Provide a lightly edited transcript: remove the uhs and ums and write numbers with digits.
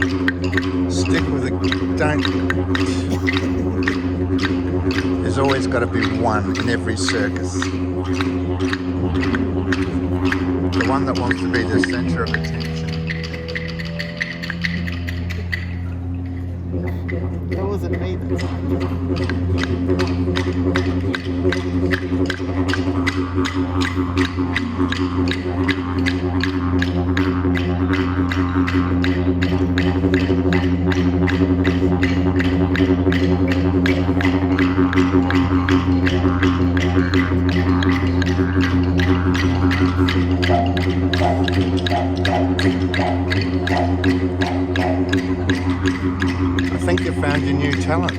Stick with it. Don't. There's always got to be one in every circus. The one that wants to be the center of attention. That wasn't me. I think you found your new talent.